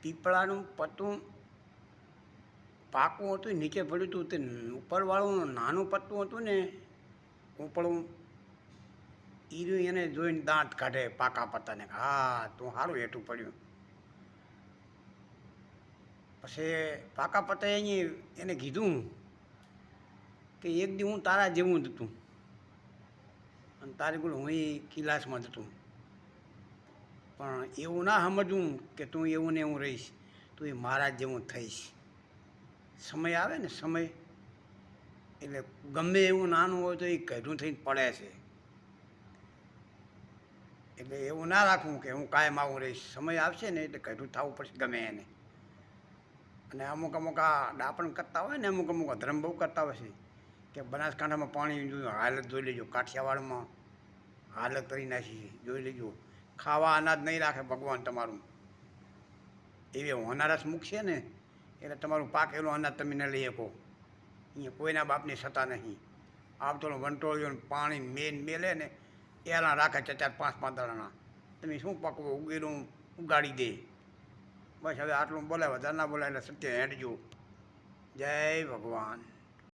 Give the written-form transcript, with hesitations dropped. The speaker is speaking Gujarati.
પીપળાનું પત્તું પાકું હતું, નીચે પડ્યું હતું. તે ઉપરવાળું નાનું પત્તું હતું ને ઉપળું, ઈરું એને જોઈને દાંત કાઢે પાકા પત્તાને. હા, તું સારું હેઠું પડ્યું. પછી પાકા પત્તાએ એને કીધું કે એક દી હું તારા જેવું જ હતું અને તારી ગુણ હું કિલાસમાં જ હતું, પણ એવું ના સમજવું કે તું એવું ને એવું રહીશ, તું એ મારા જેવું થઈશ. સમય આવે ને, સમય એટલે ગમે એવું નાનું હોય તો એ ઘરનું થઈને પડે છે. એટલે એવું ના રાખવું કે હું કાયમ આવું રહીશ. સમય આવશે ને એટલે ઘરનું થવું પડશે ગમે એને. અને અમુક અમુક આ ડાપણ કરતા હોય ને, અમુક અમુક અધર્મ બહુ કરતા હોય છે કે બનાસકાંઠામાં પાણી હાલત જોઈ લેજો, કાઠિયાવાડમાં હાલત કરી નાખી જોઈ લેજો. ખાવા અનાજ નહીં રાખે ભગવાન તમારું, એવી હોનારસ મૂકશે ને એટલે તમારું પાકેલું અનાજ તમે ન લઈ શકો. અહીંયા કોઈના બાપની સત્તા નહીં. આવતો વંટોળીઓ પાણી મેલે ને એના રાખે 4-5 દાડાના, તમે શું પકવો ઉગેલું ઉગાડી દે. બસ હવે આટલું બોલાય, વધારે ના બોલાય એટલે સત્ય હેડજો. જય ભગવાન.